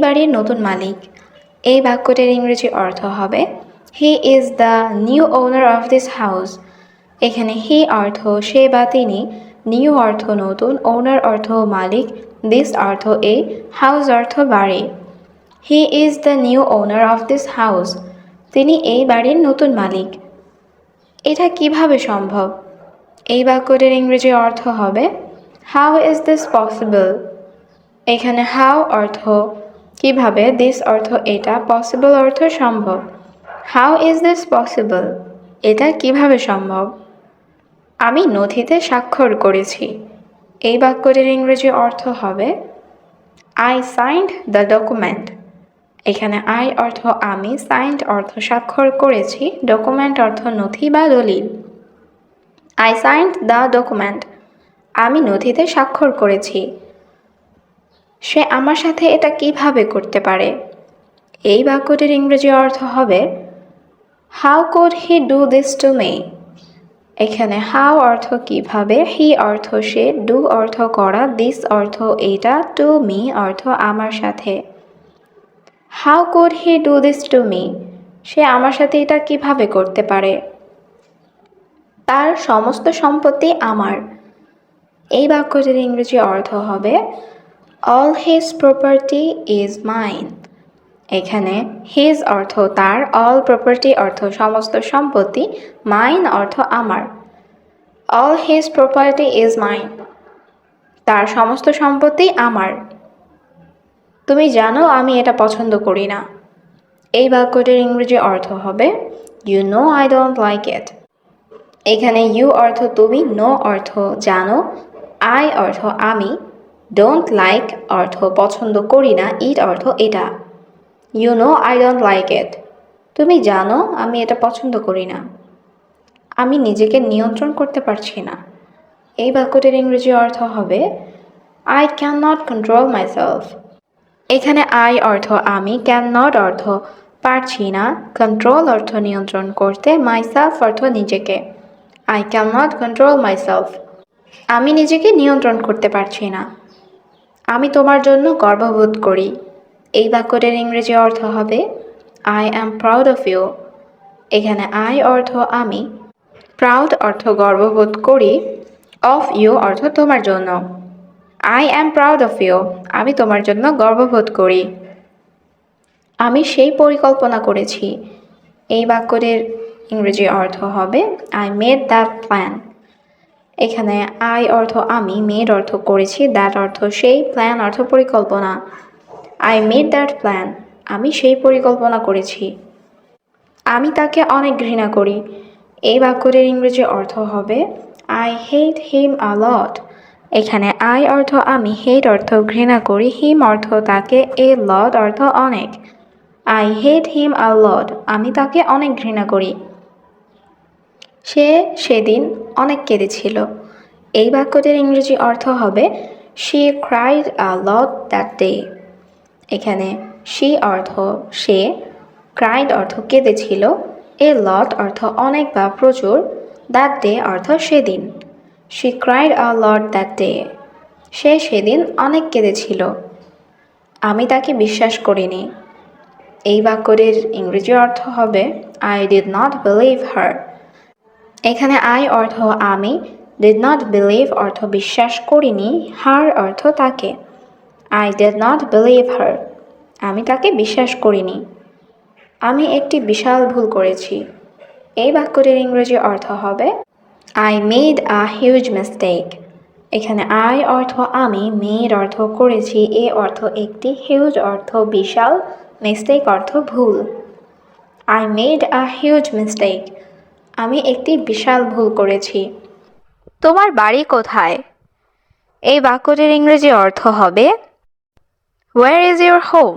বাড়ির নতুন মালিক। এই বাক্যটির ইংরেজি অর্থ হবে he is the new owner of this house. এখানে হি অর্থ সে বা তিনি, নিউ অর্থ নতুন, ওনার অর্থ মালিক, দিস অর্থ এই, হাউস অর্থ বাড়ি। He is the new owner of this house. তিনি এই বাড়ির নতুন মালিক। এটা কিভাবে সম্ভব? এই বাক্যটির ইংরেজি অর্থ হবে হাউ ইজ দিস পসিবল। এখানে হাউ অর্থ কিভাবে, দিস অর্থ এটা, পসিবল অর্থ সম্ভব। How is this possible? এটা কিভাবে সম্ভব? আমি নথিতে স্বাক্ষর করেছি। এই বাক্যটির ইংরেজি অর্থ হবে আই সাইন্ড দ্য ডকুমেন্ট। এখানে আই অর্থ আমি, সাইন্ড অর্থ স্বাক্ষর করেছি, ডকুমেন্ট অর্থ নথি বা দলিল। I signed the document. আমি নথিতে স্বাক্ষর করেছি। সে আমার সাথে এটা কিভাবে করতে পারে? এই বাক্যটির ইংরেজি অর্থ হবে how could he do this to me. এখানে হাউ অর্থ কিভাবে, হি অর্থ সে, ডু অর্থ করা, দিস অর্থ এটা, টু মি অর্থ আমার সাথে। How could he do this to me? সে আমার সাথে এটা কিভাবে করতে পারে? তার সমস্ত সম্পত্তি আমার। এই বাক্যটির ইংরেজি অর্থ হবে all his property is mine. এখানে হিজ অর্থ তার, অল প্রপার্টি অর্থ সমস্ত সম্পত্তি, মাইন অর্থ আমার। All his property is mine. তার সমস্ত সম্পত্তি আমার। তুমি জানো আমি এটা পছন্দ করি না। এই বাক্যটির ইংরেজি অর্থ হবে you know I don't like it. এখানে ইউ অর্থ তুমি, নো অর্থ জানো, আই অর্থ আমি, ডোন্ট লাইক অর্থ পছন্দ করি না, ইট অর্থ এটা। You know I don't like it. তুমি জানো আমি এটা পছন্দ করি না। আমি নিজেকে নিয়ন্ত্রণ করতে পারছি না। এই বাক্যটির ইংরেজি অর্থ হবে I can not control myself. এখানে আই অর্থ আমি, ক্যান নট অর্থ পারছি না, কন্ট্রোল অর্থ নিয়ন্ত্রণ করতে, মাইসেলফ অর্থ নিজেকে। I can not control myself. আমি নিজেকে নিয়ন্ত্রণ করতে পারছি না। আমি তোমার জন্য গর্ববোধ করি। এই বাক্যটির ইংরেজি অর্থ হবে I am proud of you. এখানে আই অর্থ আমি, প্রাউড অর্থ গর্ববোধ করি, অফ ইউ অর্থ তোমার জন্য। I am proud of you. আমি তোমার জন্য গর্ববোধ করি। আমি সেই পরিকল্পনা করেছি। এই বাক্যটির ইংরেজি অর্থ হবে আই মেড দ্যাট প্ল্যান। এখানে আই অর্থ আমি, মেড অর্থ করেছি, দ্যাট অর্থ সেই, প্ল্যান অর্থ পরিকল্পনা। I made that plan. আমি সেই পরিকল্পনা করেছি। আমি তাকে অনেক ঘৃণা করি। এই বাক্যটির ইংরেজি অর্থ হবে আই হেট হিম আ লট। এখানে আই অর্থ আমি, হেট অর্থ ঘৃণা করি, হিম অর্থ তাকে, এ লট অর্থ অনেক। আই হেট হিম আ লট। আমি তাকে অনেক ঘৃণা করি। সে সেদিন অনেক কেঁদেছিল। এই বাক্যটির ইংরেজি অর্থ হবে she cried a lot that day. এখানে শি অর্থ সে, ক্রাইড অর্থ কেঁদেছিল, এ লট অর্থ অনেক বা প্রচুর, দ্যাট ডে অর্থ সেদিন। She cried a lot that day. সে সেদিন অনেক কেঁদেছিল। আমি তাকে বিশ্বাস করিনি। এই বাক্যটির ইংরেজি অর্থ হবে I did not believe her. এখানে আই অর্থ আমি, ডিড নট বিলিভ অর্থ বিশ্বাস করিনি, হার অর্থ তাকে। I did not believe her. আমি তাকে বিশ্বাস করিনি। আমি একটি বিশাল ভুল করেছি। এই বাক্যটির ইংরেজি অর্থ হবে I made a huge mistake. এখানে আই অর্থ আমি, মেড অর্থ করেছি, এ অর্থ একটি, হিউজ অর্থ বিশাল, মিস্টেক অর্থ ভুল। I made a huge mistake. আমি একটি বিশাল ভুল করেছি। তোমার বাড়ি কোথায়? এই বাক্যটির ইংরেজি অর্থ হবে হোয়ার ইজ ইউর হোম।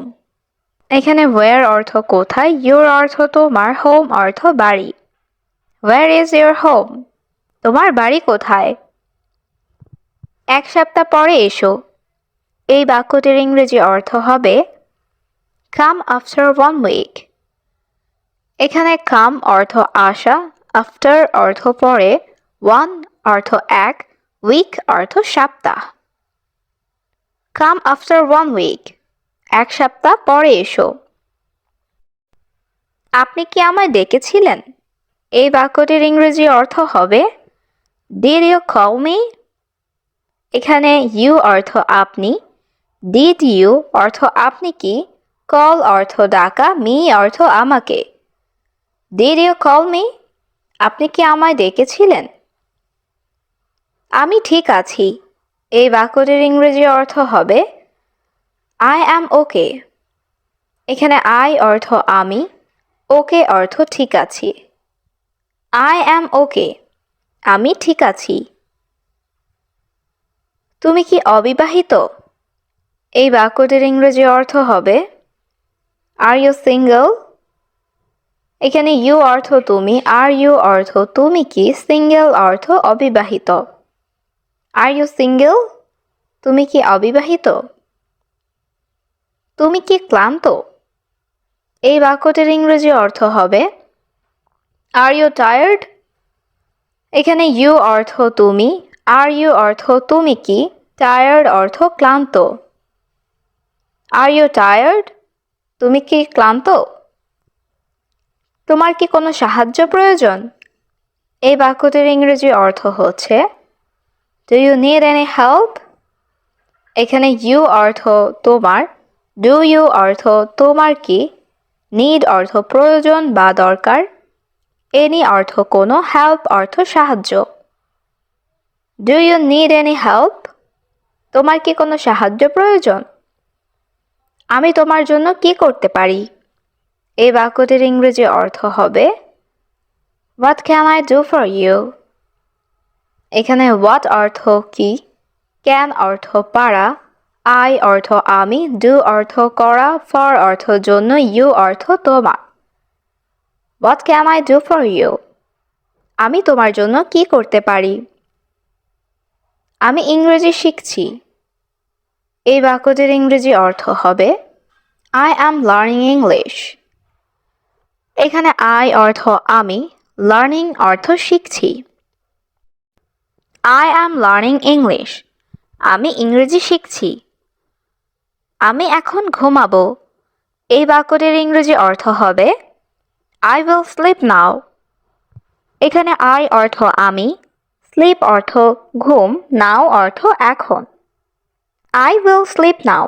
এখানে হোয়ার অর্থ কোথায়, ইউর অর্থ তোমার, হোম অর্থ বাড়ি। Where is your home? তোমার বাড়ি কোথায়? এক সপ্তাহ পরে এসো। এই বাক্যটির ইংরেজি অর্থ হবে কাম আফটার 1 উইক। এখানে কাম অর্থ আসা, আফটার অর্থ পরে, 1 অর্থ এক, উইক অর্থ সপ্তাহ। কাম আফটার 1 উইক। 1 সপ্তাহ পরে এসো। আপনি কি আমায় ডেকেছিলেন? এই বাক্যটির ইংরেজি অর্থ হবে Did you call me? এখানে you অর্থ আপনি, Did you অর্থ আপনি কি, Call অর্থ ডাকা, me অর্থ আমাকে। Did you call me? আপনি কি আমায় ডেকেছিলেন? আমি ঠিক আছি। এই বাক্যটির ইংরেজি অর্থ হবে I am okay. এখানে I অর্থ আমি, ওকে অর্থ ঠিক আছি। I am okay. আমি ঠিক আছি। তুমি কি অবিবাহিত? এই বাক্যটির ইংরেজি অর্থ হবে Are you single? এখানে you অর্থ তুমি, are you অর্থ তুমি কি, single অর্থ অবিবাহিত। Are you single? তুমি কি অবিবাহিত? তুমি কি ক্লান্ত? এই বাক্যটির ইংরেজি অর্থ হবে Are you tired? এখানে you অর্থ তুমি, are you অর্থ তুমি কি, tired অর্থ ক্লান্ত। Are you tired? তুমি কি ক্লান্ত? তোমার কি কোনো সাহায্য প্রয়োজন? এই বাক্যটির ইংরেজি অর্থ হচ্ছে Do you need any help? এখানে you অর্থ তোমার, do you অর্থ তোমার কি, need অর্থ প্রয়োজন বা দরকার, any অর্থ কোনো, help অর্থ সাহায্য। Do you need any help? তোমার কি কোনো সাহায্য প্রয়োজন? আমি তোমার জন্য কি করতে পারি? এই বাক্যটির ইংরেজি অর্থ হবে What can I do for you? এখানে what অর্থ কি, can অর্থ পারা, I অর্থ আমি, do অর্থ করা, for অর্থ জন্য, you অর্থ তোমার। What can I do for you? আমি তোমার জন্য কি করতে পারি? আমি ইংরেজি শিখছি। এই বাক্যটির ইংরেজি অর্থ হবে I am learning English. এখানে I অর্থ আমি, learning অর্থ শিখছি। I am learning English. আমি ইংরেজি শিখছি। আমি এখন ঘুমাবো। এই বাক্যটির ইংরেজি অর্থ হবে I will sleep now. এখানে I অর্থ আমি, sleep অর্থ ঘুম, now অর্থ এখন। I will sleep now.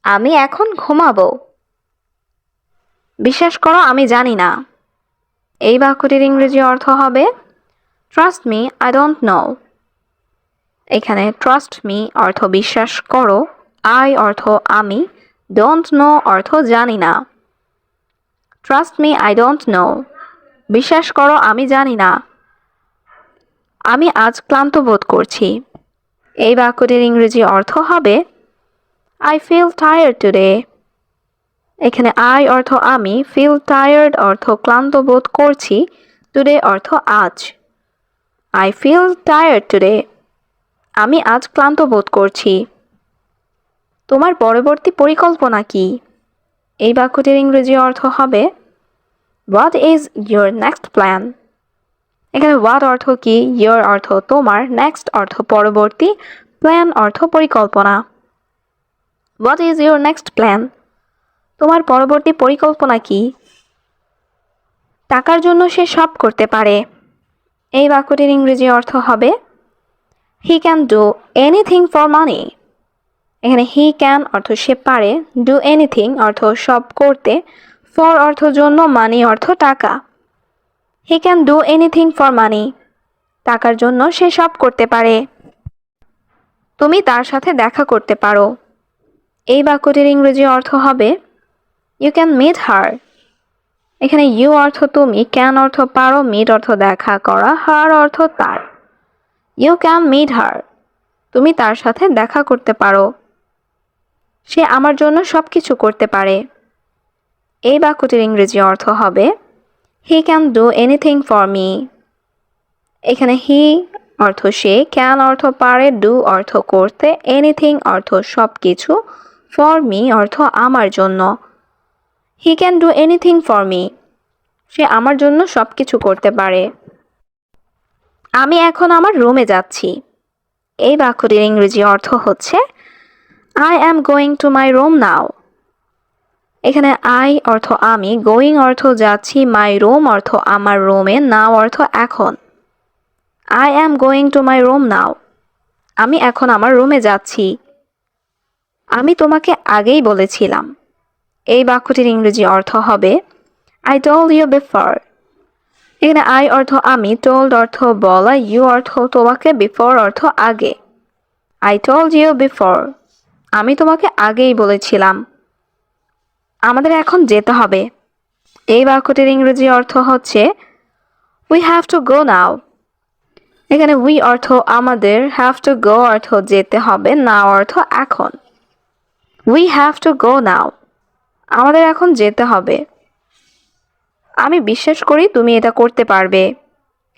আমি এখন ঘুমাবো। বিশ্বাস করো আমি জানি না। এই বাক্যটির ইংরেজি অর্থ হবে Trust me, I don't know. এখানে trust me অর্থ বিশ্বাস করো, I অর্থ আমি, don't know অর্থ জানি না। Trust me, I don't know. বিশ্বাস করো আমি জানি না। আমি আজ ক্লান্ত বোধ করছি। এই বাক্যটির ইংরেজি অর্থ হবে I feel tired today. এখানে I অর্থ আমি, feel tired অর্থ ক্লান্ত বোধ করছি, today অর্থ আজ। I feel tired today. আমি আজ ক্লান্ত বোধ করছি। তোমার পরবর্তী পরিকল্পনা কি? এই বাক্যটির ইংরেজি অর্থ হবে What is your next plan? এখানে what অর্থ কি, your অর্থ তোমার, next অর্থ পরবর্তী, plan অর্থ পরিকল্পনা। What is your next plan? তোমার পরবর্তী পরিকল্পনা কি? টাকার জন্য সে সব করতে পারে। এই বাক্যটির ইংরেজি অর্থ হবে He can do anything for money. এখানে he can অর্থ সে পারে, do anything অর্থ সব করতে, for অর্থ জন্য, money অর্থ টাকা। He can do anything for money. টাকার জন্য সে সব করতে পারে। তুমি তার সাথে দেখা করতে পারো। এই বাক্যটির ইংরেজি অর্থ হবে You can meet her. এখানে you অর্থ তুমি, can অর্থ পারো, meet অর্থ দেখা করা, her অর্থ তার। You can meet her. তুমি তার সাথে দেখা করতে পারো। সে আমার জন্য সবকিছু করতে পারে। এই বাক্যটির ইংরেজি অর্থ হবে He can do anything for me. এখানে he অর্থ সে, can অর্থ পারে, do অর্থ করতে, anything অর্থ সবকিছু, for me অর্থ আমার জন্য। He can do anything for me. সে আমার জন্য সবকিছু করতে পারে। আমি এখন আমার রুমে যাচ্ছি। এই বাক্যটির ইংরেজি অর্থ হচ্ছে I am going to my room now. এখানে আই অর্থ আমি, গোয়িং অর্থ যাচ্ছি, মাই রুম অর্থ আমার রুমে, নাও অর্থ এখন। I am going to my room now. আমি এখন আমার রুমে যাচ্ছি। আমি তোমাকে আগেই বলেছিলাম। এই বাক্যটির ইংরেজি অর্থ হবে আই টোল্ড ইউ বিফোর। এখানে আই অর্থ আমি, টোল্ড অর্থ বলা, ইউ অর্থ তোমাকে, বিফোর অর্থ আগে। I told you before. আমি তোমাকে আগেই বলেছিলাম। আমাদের এখন যেতে হবে। এই বাক্যটির ইংরেজি অর্থ হচ্ছে উই হ্যাভ টু গো নাও। এখানে উই অর্থ আমাদের, হ্যাভ টু গো অর্থ যেতে হবে, নাও অর্থ এখন। উই হ্যাভ টু গো নাও। আমাদের এখন যেতে হবে। আমি বিশ্বাস করি তুমি এটা করতে পারবে।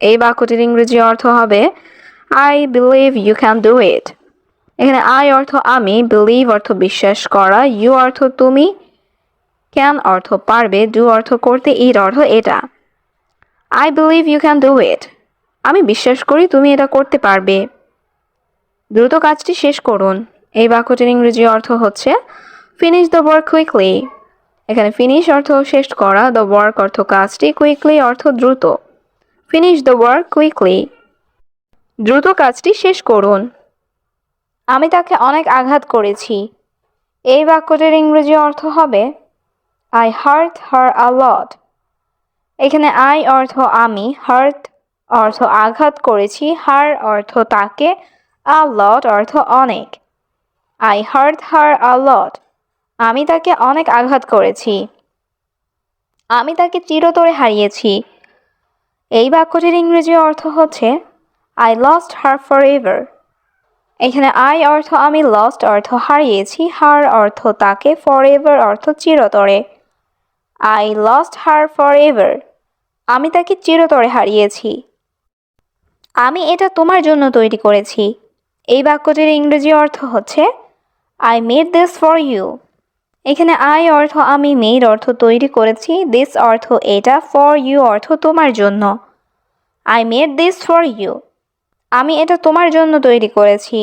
এই বাক্যটির ইংরেজি অর্থ হবে I believe you can do it. এখানে আই অর্থ আমি, বিলিভ অর্থ বিশ্বাস করা, ইউ অর্থ তুমি, ক্যান অর্থ পারবে, ডু অর্থ করতে, ইট অর্থ এটা। I believe you can do it. আমি বিশ্বাস করি তুমি এটা করতে পারবে। দ্রুত কাজটি শেষ করুন। এই বাক্যটির ইংরেজি অর্থ হচ্ছে ফিনিশ দ্য ওয়ার্ক কুইকলি। এখানে ফিনিশ অর্থ শেষ করা, দ্য ওয়ার্ক অর্থ কাজটি, কুইকলি অর্থ দ্রুত। Finish the work quickly. দ্রুত কাজটি শেষ করুন। আমি তাকে অনেক আঘাত করেছি। এই বাক্যটির ইংরেজি অর্থ হবে আই হার্ট হার আ লট। এখানে আই অর্থ আমি, হার্ট অর্থ আঘাত করেছি, হার অর্থ তাকে, আ লট অর্থ অনেক। আই হার্ট হার আ লট। আমি তাকে অনেক আঘাত করেছি। আমি তাকে চিরতরে হারিয়েছি। এই বাক্যটির ইংরেজি অর্থ হচ্ছে I lost her for ever. এখানে আই অর্থ আমি, লস্ট অর্থ হারিয়েছি, হার অর্থ তাকে, ফর এভার অর্থ চিরতরে। I lost her for ever. আমি তাকে চিরতরে হারিয়েছি। আমি এটা তোমার জন্য তৈরি করেছি। এই বাক্যটির ইংরেজি অর্থ হচ্ছে I made this for you. এখানে আই অর্থ আমি, মেড অর্থ তৈরি করেছি, দিস অর্থ এটা, ফর ইউ অর্থ তোমার জন্য। I made this for you. আমি এটা তোমার জন্য তৈরি করেছি।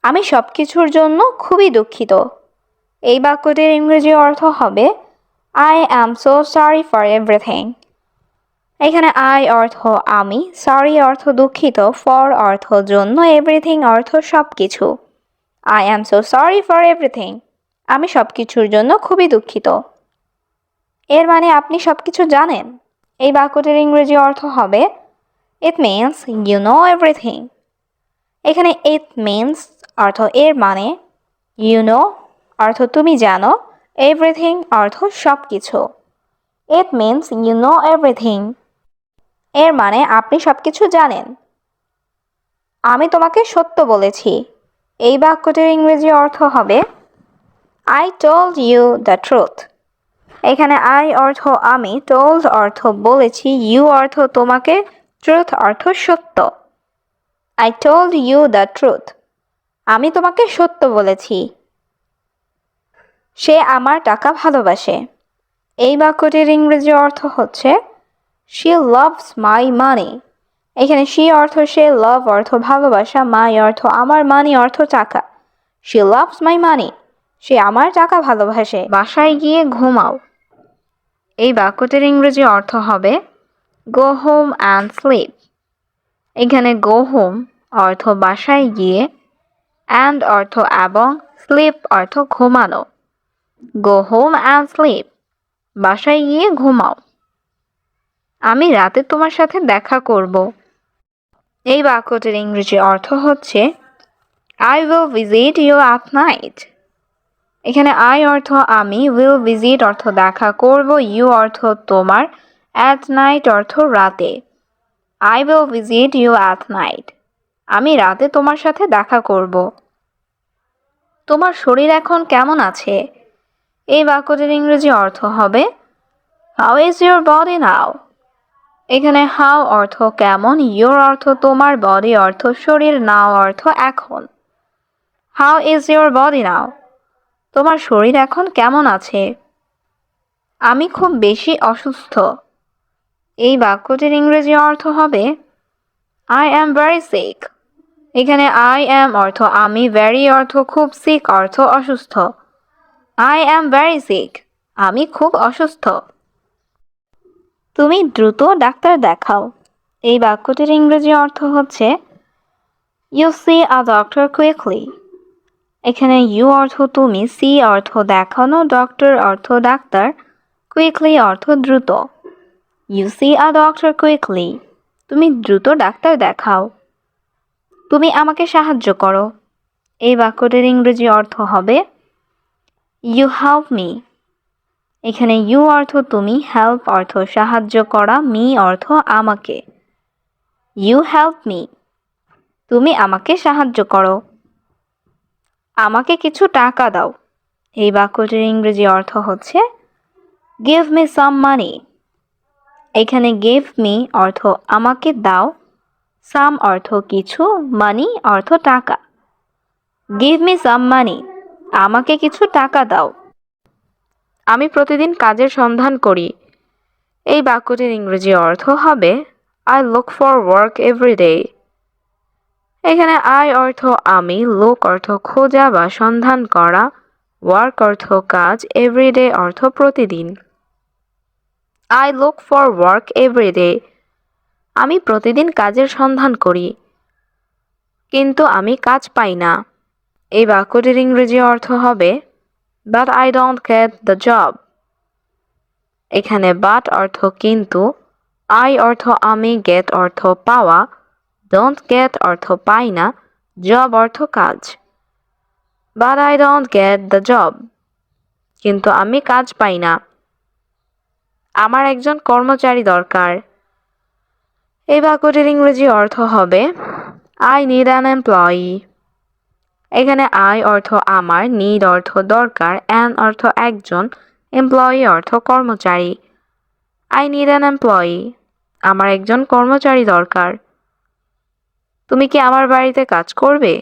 আমি সব কিছুর জন্য খুবই দুঃখিত। এই বাক্যটির ইংরেজি অর্থ হবে I am so sorry for everything. এখানে আই অর্থ আমি, সরি অর্থ দুঃখিত, ফর অর্থ জন্য, এভরিথিং অর্থ সব কিছু। I am so sorry for everything. আমি সব কিছুর জন্য খুবই দুঃখিত। এর মানে আপনি সব কিছু জানেন। এই বাক্যটির ইংরেজি অর্থ হবে it means you know everything. এখানে ইট মিনস অর্থ এর মানে, ইউ নো অর্থ তুমি জানো, এভরিথিং অর্থ সব কিছু। It means you know everything. এর মানে আপনি সব কিছু জানেন। আমি তোমাকে সত্য বলেছি। এই বাক্যটির ইংরেজি অর্থ হবে I told you the truth. এখানে আই অর্থ আমি, টোল্ড অর্থ বলেছি, ইউ অর্থ তোমাকে, ট্রুথ অর্থ সত্য। I told you the truth. আমি তোমাকে সত্য বলেছি। সে আমার টাকা ভালোবাসে। এই বাক্যটির ইংরেজি অর্থ হচ্ছে শি লাভস মাই মানি। এখানে শি অর্থ সে, লাভ অর্থ ভালোবাসা, মাই অর্থ আমার, মানি অর্থ টাকা। শি লাভস মাই মানি। সে আমার টাকা ভালোবাসে। বাসায় গিয়ে ঘুমাও। এই বাক্যটির ইংরেজি অর্থ হবে গো হোম অ্যান্ড স্লিপ। এখানে গো হোম অর্থ বাসায় গিয়ে, অ্যান্ড অর্থ এবং, স্লিপ অর্থ ঘুমানো। Go home and sleep. বাসায় গিয়ে ঘুমাও। আমি রাতে তোমার সাথে দেখা করব। এই বাক্যটির ইংরেজি অর্থ হচ্ছে I will visit you at night. এখানে আই অর্থ আমি, উইল ভিজিট অর্থ দেখা করব, ইউ অর্থ তোমার, অ্যাট নাইট অর্থ রাতে। I will visit you at night. আমি রাতে তোমার সাথে দেখা করব। তোমার শরীর এখন কেমন আছে? এই বাক্যটির ইংরেজি অর্থ হবে হাউ ইজ ইউর বডি নাও। এখানে হাউ অর্থ কেমন, ইউর অর্থ তোমার, বডি অর্থ শরীর, নাও অর্থ এখন। হাউ ইজ ইউর বডি নাও। তোমার শরীর এখন কেমন আছে? আমি খুব বেশি অসুস্থ। এই বাক্যটির ইংরেজি অর্থ হবে আই অ্যাম ভেরি সিক। এখানে আই অ্যাম অর্থ আমি, ভেরি অর্থ খুব, সিক অর্থ অসুস্থ। I am very sick. আমি খুব অসুস্থ। তুমি দ্রুত ডাক্তার দেখাও। এই বাক্যটির ইংরেজি অর্থ হচ্ছে You see a doctor quickly. এখানে ইউ অর্থ তুমি, সি অর্থ দেখানো, ডক্টর অর্থ ডাক্তার, কুইকলি অর্থ দ্রুত। You see a doctor quickly. তুমি দ্রুত ডাক্তার দেখাও। তুমি আমাকে সাহায্য করো। এই বাক্যটির ইংরেজি অর্থ হবে ইউ হেল্প মি। এখানে ইউ অর্থ তুমি, হেল্প অর্থ সাহায্য করা, মি অর্থ আমাকে। You help me. তুমি আমাকে সাহায্য করো। আমাকে কিছু টাকা দাও। এই বাক্যটির ইংরেজি অর্থ হচ্ছে গিভ মি সাম মানি। এখানে গিভ মি অর্থ আমাকে দাও, সাম অর্থ কিছু, মানি অর্থ টাকা। গিভ মি সাম মানি। আমাকে কিছু টাকা দাও। আমি প্রতিদিন কাজের সন্ধান করি। এই বাক্যটির ইংরেজি অর্থ হবে I look for work every day. এখানে আই অর্থ আমি, লুক অর্থ খোঁজা বা সন্ধান করা, ওয়ার্ক অর্থ কাজ, এভরিডে অর্থ প্রতিদিন। I look for work every day. আমি প্রতিদিন কাজের সন্ধান করি, কিন্তু আমি কাজ পাই না। এই বাক্যটির ইংরেজি অর্থ হবে but I don't get the job. এখানে বাট অর্থ কিন্তু, আই অর্থ আমি, গেট অর্থ পাওয়া, ডোন্ট গেট অর্থ পাই না, জব অর্থ কাজ। But I don't get the job. কিন্তু আমি কাজ পাই না। আমার একজন কর্মচারী দরকার। এই বাক্যটির ইংরেজি অর্থ হবে আই নিড অ্যান এমপ্লয়ি। এখানে আই অর্থ আমার, নিড অর্থ দরকার, অ্যান অর্থ একজন, এমপ্লয়ি অর্থ কর্মচারী। I need an employee. আমার একজন কর্মচারী দরকার। তুমি কি আমার বাড়িতে কাজ করবে?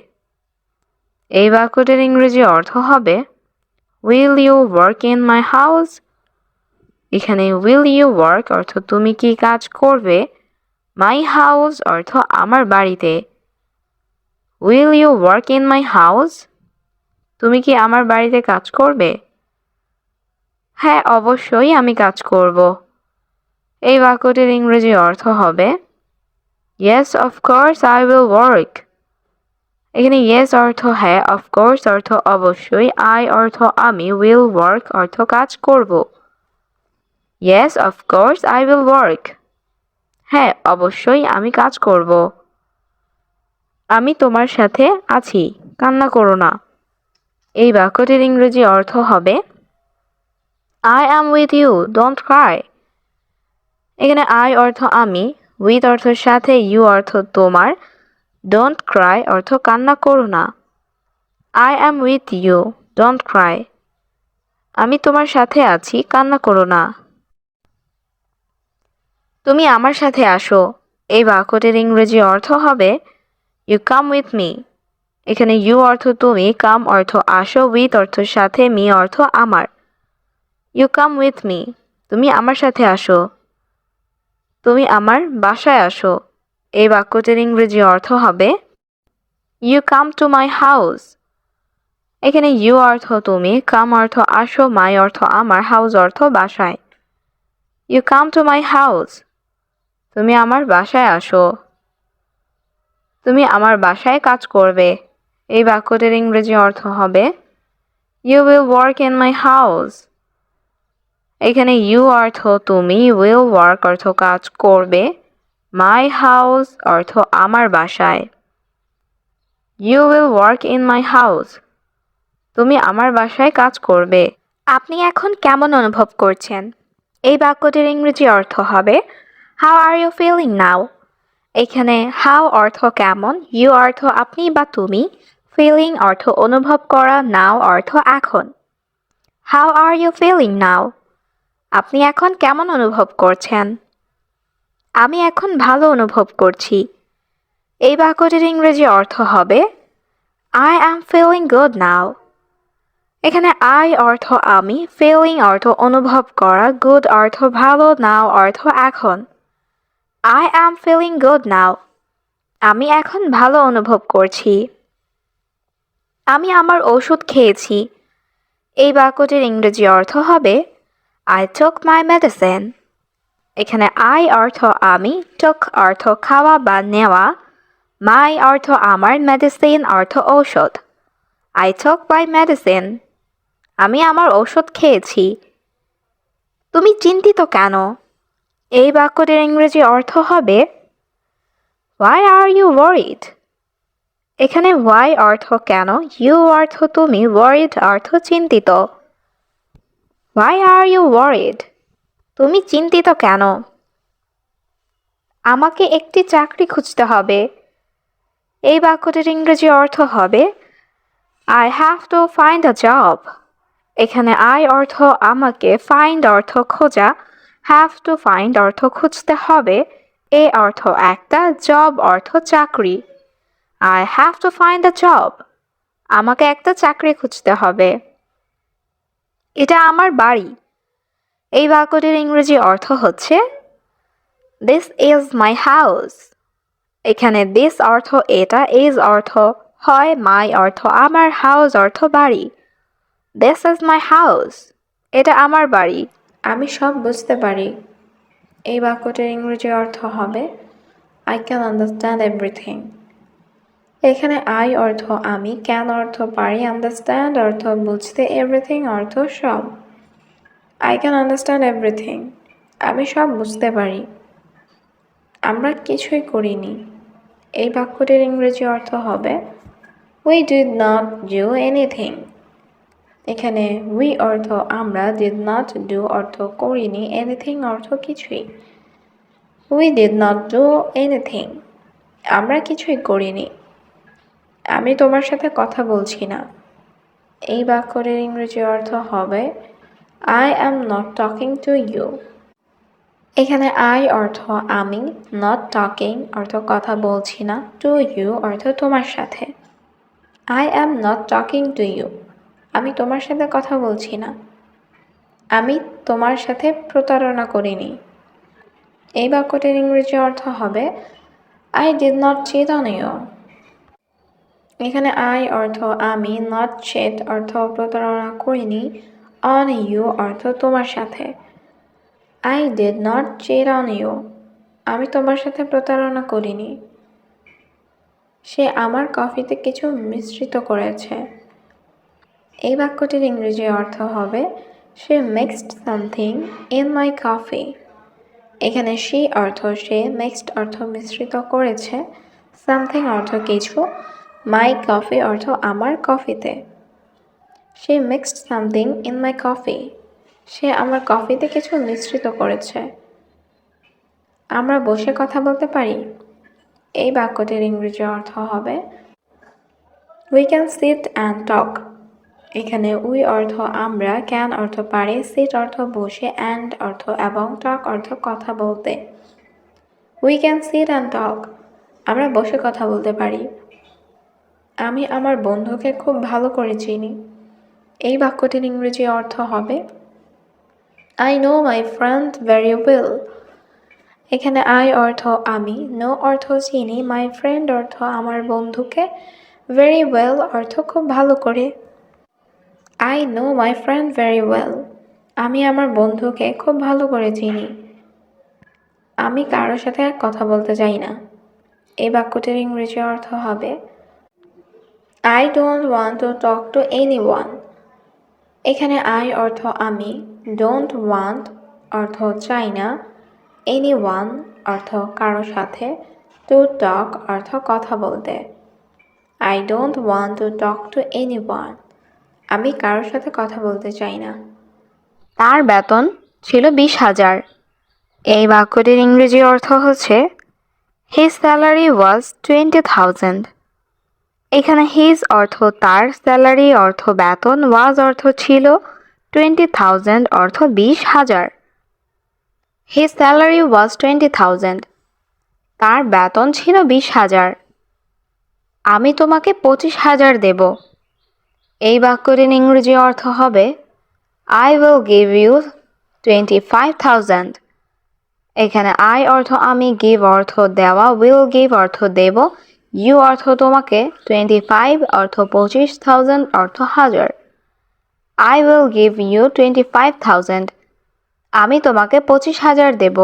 এই বাক্যটির ইংরেজি অর্থ হবে will you work in my house. এখানে উইল ইউ ওয়ার্ক অর্থ তুমি কি কাজ করবে, মাই হাউস অর্থ আমার বাড়িতে। Will you work in my house. তুমি কি আমার বাড়িতে কাজ করবে? হ্যাঁ, অবশ্যই আমি কাজ করব। এই বাক্যটির ইংরেজি অর্থ হবে yes of course I will work. এখানে ইয়েস অর্থ হ্যাঁ, অফকোর্স অর্থ অবশ্যই, আই অর্থ আমি, উইল ওয়ার্ক অর্থ কাজ করব। Yes of course I will work. হ্যাঁ, অবশ্যই আমি কাজ করব। আমি তোমার সাথে আছি, কান্না করো না। এই বাক্যটির ইংরেজি অর্থ হবে I am with you, don't cry. এখানে আই অর্থ আমি, উইথ অর্থ সাথে, ইউ অর্থ তোমার, ডোন্ট ক্রাই অর্থ কান্না করো না। I am with you, don't cry. আমি তোমার সাথে আছি, কান্না করো না। তুমি আমার সাথে আসো। এই বাক্যটির ইংরেজি অর্থ হবে ইউ কাম উইথ মি। এখানে ইউ অর্থ তুমি, কাম অর্থ আসো, উইথ অর্থ সাথে, মি অর্থ আমার। You come with me. তুমি আমার সাথে আসো। তুমি আমার বাসায় আসো। এই বাক্যটির ইংরেজি অর্থ হবে you come to my house. এখানে ইউ অর্থ তুমি, কাম অর্থ আসো, মাই অর্থ আমার, হাউস অর্থ বাসায়। You come to my house. তুমি আমার বাসায় আসো। তুমি আমার বাসায় কাজ করবে। এই বাক্যটির ইংরেজি অর্থ হবে you will work in my house. এখানে ইউ অর্থ তুমি, উইল ওয়ার্ক অর্থ কাজ করবে, মাই হাউস অর্থ আমার বাসায়। You will work in my house. তুমি আমার বাসায় কাজ করবে। আপনি এখন কেমন অনুভব করছেন? এই বাক্যটির ইংরেজি অর্থ হবে how are you feeling now. এখানে হাউ অর্থ কেমন, ইউ অর্থ আপনি বা তুমি, ফিলিং অর্থ অনুভব করা, নাও অর্থ এখন। How are you feeling now? আপনি এখন কেমন অনুভব করছেন? আমি এখন ভালো অনুভব করছি। এই বাক্যটির ইংরেজি অর্থ হবে I am feeling good now. এখানে আই অর্থ আমি, ফিলিং অর্থ অনুভব করা, গুড অর্থ ভালো, নাও অর্থ এখন। I am feeling good now. আমি এখন ভালো অনুভব করছি। আমি আমার ওষুধ খেয়েছি। এই বাক্যটির ইংরেজি অর্থ হবে I took my medicine. এখানে I অর্থ আমি, took অর্থ খাওয়া বা নেওয়া, my অর্থ আমার, medicine অর্থ ঔষধ। I took my medicine. আমি আমার ঔষধ খেয়েছি। তুমি চিন্তিত কেন? এই বাক্যটির ইংরেজি অর্থ হবে Why are you worried? এখানে why অর্থ কেন, you অর্থ তুমি, worried অর্থ চিন্তিত। Why are you worried? তুমি চিন্তিত কেন? আমাকে একটি চাকরি খুঁজতে হবে। এই বাক্যটির ইংরেজি অর্থ হবে I have to find a job. এখানে I অর্থ আমাকে, find অর্থ খোঁজা, have to find অর্থ খুঁজতে হবে, a অর্থ একটা, job অর্থ চাকরি। I have to find a job. আমাকে একটা চাকরি খুঁজতে হবে। এটা আমার বাড়ি। এই বাক্যটির ইংরেজি অর্থ হচ্ছে This is my house. এখানে this অর্থ এটা, is অর্থ হয়, my অর্থ আমার, house অর্থ বাড়ি। This is my house. এটা আমার বাড়ি। আমি সব বুঝতে পারি। এই বাক্যটির ইংরেজি অর্থ হবে I can understand everything. এখানে I অর্থ আমি, can অর্থ পারি, understand অর্থ বুঝতে, everything অর্থ সব। I can understand everything. আমি সব বুঝতে পারি। আমরা কিছুই করিনি। এই বাক্যটির ইংরেজি অর্থ হবে We did not do anything. এখানে we অর্থ আমরা, did not do অর্থ করিনি, anything অর্থ কিছুই। We did not do anything. আমরা কিছুই করিনি। আমি তোমার সাথে কথা বলছি না। এই বাক্যটির ইংরেজি অর্থ হবে I am not talking to you. এখানে I অর্থ আমি, not talking অর্থ কথা বলছি না, to you অর্থ তোমার সাথে। I am not talking to you. আমি তোমার সাথে কথা বলছি না। আমি তোমার সাথে প্রতারণা করিনি। এই বাক্যটির ইংরেজি অর্থ হবে I did not cheat on you. এখানে I অর্থ আমি, not cheat অর্থ প্রতারণা করিনি, on you অর্থ তোমার সাথে। I did not cheat on you. আমি তোমার সাথে প্রতারণা করিনি। সে আমার কফিতে কিছু মিশ্রিত করেছে। এই বাক্যটির ইংরেজি অর্থ হবে She mixed something in my coffee. এখানে she অর্থ সে, mixed অর্থ মিশ্রিত করেছে, something অর্থ কিছু, my coffee অর্থ আমার কফিতে। She mixed something in my coffee. সে আমার কফিতে কিছু মিশ্রিত করেছে। আমরা বসে কথা বলতে পারি। এই বাক্যটির ইংরেজি অর্থ হবে We can sit and talk. এখানে we অর্থ আমরা, can অর্থ পারে, sit অর্থ বসে, and অর্থ এবং, talk অর্থ কথা বলতে। We can sit and talk. আমরা বসে কথা বলতে পারি। আমি আমার বন্ধুকে খুব ভালো করে চিনি। এই বাক্যটির ইংরেজি অর্থ হবে I know my friend very well. এখানে I অর্থ আমি, know অর্থ চিনি, my friend অর্থ আমার বন্ধুকে, very well অর্থ খুব ভালো করে। I know my friend very well. আমি আমার বন্ধুকে খুব ভালো করে চিনি। আমি কারোর সাথে কথা বলতে চাই না। এই বাক্যটির ইংরেজি অর্থ হবে I don't want to talk to anyone. এখানে I অর্থ আমি, don't want অর্থ চাই না, anyone অর্থ কারোর সাথে, to talk অর্থ কথা বলতে। I don't want to talk to anyone. আমি কারোর সাথে কথা বলতে চাই না। তার বেতন ছিল 20,000। এই বাক্যটির ইংরেজি অর্থ হচ্ছে His salary was 20,000. এখানে his অর্থ তার, salary অর্থ বেতন, was অর্থ ছিল, 20,000 অর্থ 20,000। His salary was 20,000. তার বেতন ছিল 20,000। আমি তোমাকে 25,000 দেব। এই বাক্যটির ইংরেজি অর্থ হবে I will give you 25,000. এখানে I অর্থ আমি, give অর্থ দেওয়া, will give অর্থ দেব, you অর্থ তোমাকে, 25 অর্থ 25,000 অর্থ হাজার। I will give you 25,000. আমি তোমাকে 25,000 দেব।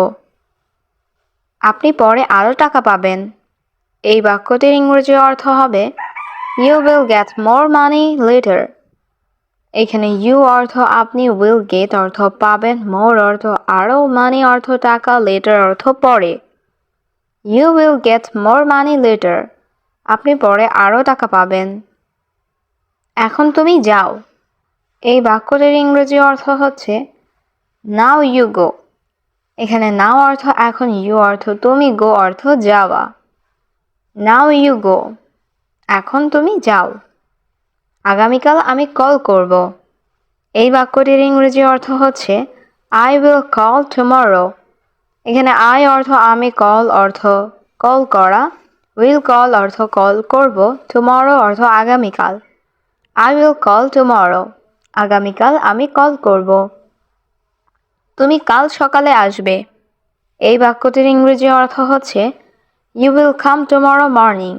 আপনি পরে আরও টাকা পাবেন। এই বাক্যটির ইংরেজি অর্থ হবে You will get more money later. এখানে you অর্থ আপনি, will get অর্থ পাবেন, more অর্থ আরও, money অর্থ টাকা, later অর্থ পরে। You will get more money later. আপনি পরে আরও টাকা পাবেন। এখন তুমি যাও। এই বাক্যটির ইংরেজি অর্থ হচ্ছে Now you go. এখানে now অর্থ এখন, you অর্থ তুমি, go অর্থ যাওয়া। Now you go. এখন তুমি যাও। আগামীকাল আমি কল করব। এই বাক্যটির ইংরেজি অর্থ হচ্ছে I will call tomorrow. এখানে I অর্থ আমি, call অর্থ কল করা, will call অর্থ কল করব, tomorrow অর্থ আগামীকাল। I will call tomorrow. আগামীকাল আমি কল করব। তুমি কাল সকালে আসবে। এই বাক্যটির ইংরেজি অর্থ হচ্ছে You will come tomorrow morning.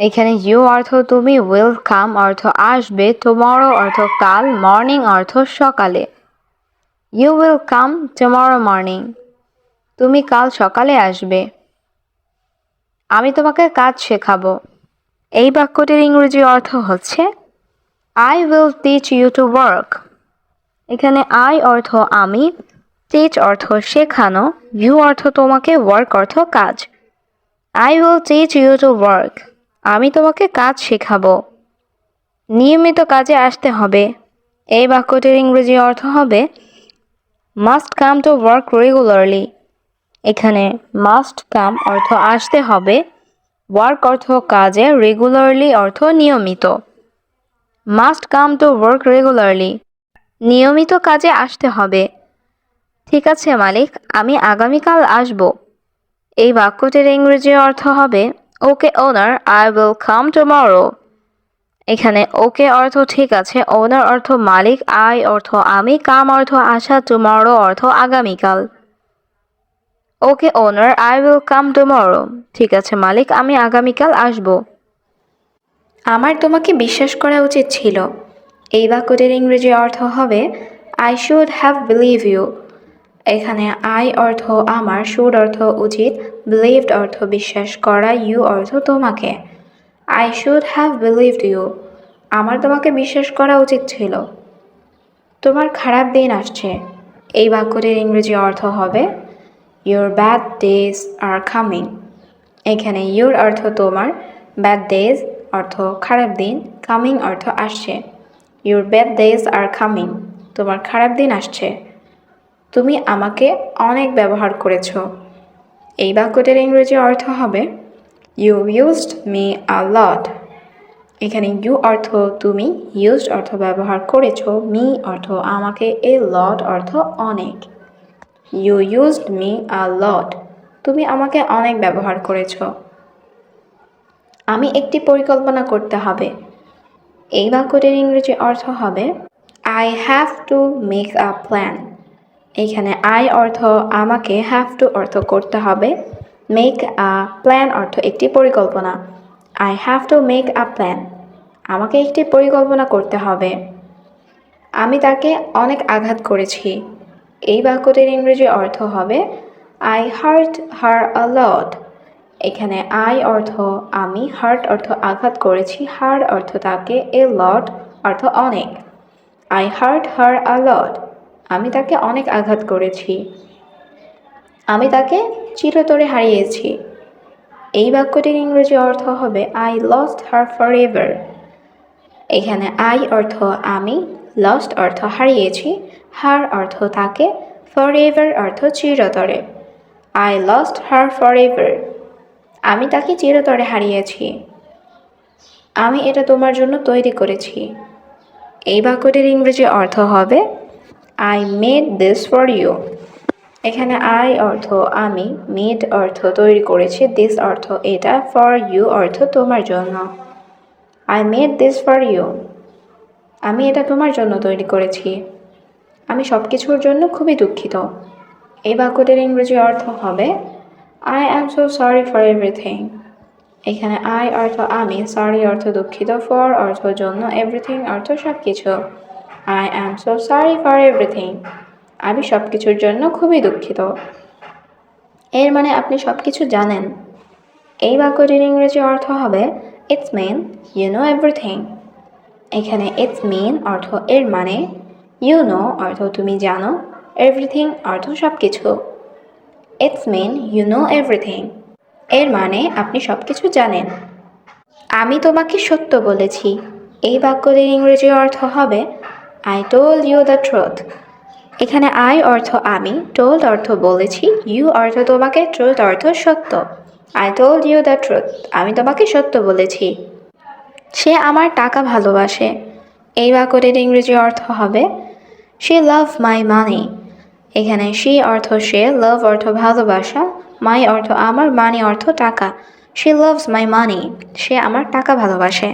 এখানে you অর্থ তুমি, will come অর্থ আসবে, tomorrow অর্থ কাল, morning অর্থ সকালে। You will come tomorrow morning. তুমি কাল সকালে আসবে। আমি তোমাকে কাজ শেখাবো। এই বাক্যটির ইংরেজি অর্থ হচ্ছে I will teach you to work. এখানে I অর্থ আমি, teach অর্থ শেখানো, you অর্থ তোমাকে, work অর্থ কাজ। I will teach you to work. আমি তোমাকে কাজ শেখাবো। নিয়মিত কাজে আসতে হবে। এই বাক্যটির ইংরেজি অর্থ হবে must come to work regularly. এখানে must come অর্থ আসতে হবে, work অর্থ কাজে, regularly অর্থ নিয়মিত। Must come to work regularly. নিয়মিত কাজে আসতে হবে। ঠিক আছে মালিক, আমি আগামীকাল আসব। এই বাক্যটির ইংরেজি অর্থ হবে ওকে ওনার, I will come tomorrow. এখানে ওকে অর্থ ঠিক আছে, ওনার অর্থ মালিক, I অর্থ আমি, কাম অর্থ আসা, tomorrow অর্থ আগামীকাল। ওকে ওনার, I will come tomorrow. ঠিক আছে মালিক, আমি আগামীকাল আসব। আমার তোমাকে বিশ্বাস করা উচিত ছিল। এই বাক্যটির ইংরেজি অর্থ হবে I should have believed you. এখানে I অর্থ আমার, should অর্থ উচিত, believed অর্থ বিশ্বাস করা, you অর্থ তোমাকে। I should have believed you. আমার তোমাকে বিশ্বাস করা উচিত ছিল। তোমার খারাপ দিন আসছে। এই বাক্যটির ইংরেজি অর্থ হবে Your bad days are coming. এখানে your অর্থ তোমার, bad days অর্থ খারাপ দিন, coming অর্থ আসছে। Your bad days are coming. তোমার খারাপ দিন আসছে। তুমি আমাকে অনেক ব্যবহার করেছ। এই বাক্যটির ইংরেজি অর্থ হবে You used me a lot. এখানে you অর্থ তুমি, used অর্থ ব্যবহার করেছ, me অর্থ আমাকে, a lot অর্থ অনেক। You used me a lot. তুমি আমাকে অনেক ব্যবহার করেছ। আমি একটি পরিকল্পনা করতে হবে। এই বাক্যটির ইংরেজি অর্থ হবে I have to make a plan. এখানে I অর্থ আমাকে, have to অর্থ করতে হবে, make a plan অর্থ একটি পরিকল্পনা। I have to make a plan. আমাকে একটি পরিকল্পনা করতে হবে। আমি তাকে অনেক আঘাত করেছি। এই বাক্যটির ইংরেজি অর্থ হবে I hurt her a lot. এখানে I অর্থ আমি, hurt অর্থ আঘাত করেছি, her অর্থ তাকে, a lot অর্থ অনেক। I hurt her a lot. আমি তাকে অনেক আঘাত করেছি। আমি তাকে চিরতরে হারিয়েছি। এই বাক্যটির ইংরেজি অর্থ হবে I lost her forever. এখানে I অর্থ আমি, lost অর্থ হারিয়েছি, her অর্থ তাকে, forever অর্থ চিরতরে। I lost her forever. আমি তাকে চিরতরে হারিয়েছি। আমি এটা তোমার জন্য তৈরি করেছি। এই বাক্যটির ইংরেজি অর্থ হবে I made this for you. এখানে I অর্থ আমি, made অর্থ তৈরি করেছি, this অর্থ এটা, for you অর্থ তোমার জন্য। I made this for you. আমি এটা তোমার জন্য তৈরি করেছি। আমি সব কিছুর জন্য খুবই দুঃখিত। এই বাক্যটির ইংরেজি অর্থ হবে I am so sorry for everything. এখানে I অর্থ আমি, sorry অর্থ দুঃখিত, for অর্থ জন্য, everything অর্থ সব কিছু। I am so sorry for everything. আমি সব কিছুর জন্য খুবই দুঃখিত। এর মানে আপনি সব কিছু জানেন। এই বাক্যটির ইংরেজি অর্থ হবে it's mean you know everything. এখানে ইটস মিন অর্থ এর মানে, ইউ নো অর্থ তুমি জানো, এভরিথিং অর্থ সব কিছু। It's mean you know everything এর মানে আপনি সব কিছু জানেন। আমি তোমাকে সত্য বলেছি। এই বাক্যটির ইংরেজি অর্থ হবে I told you the truth. এখানে আই অর্থ আমি, টোল্ড অর্থ বলেছি, ইউ অর্থ তোমাকে, ট্রুথ অর্থ সত্য। I told you the truth, আমি তোমাকে সত্য বলেছি। সে আমার টাকা ভালোবাসে। এই বাক্যটির ইংরেজি অর্থ হবে শি লাভ মাই মানি। এখানে শি অর্থ সে, লাভ অর্থ ভালোবাসা, মাই অর্থ আমার, মানি অর্থ টাকা। শি লাভস মাই মানি, সে আমার টাকা ভালোবাসে।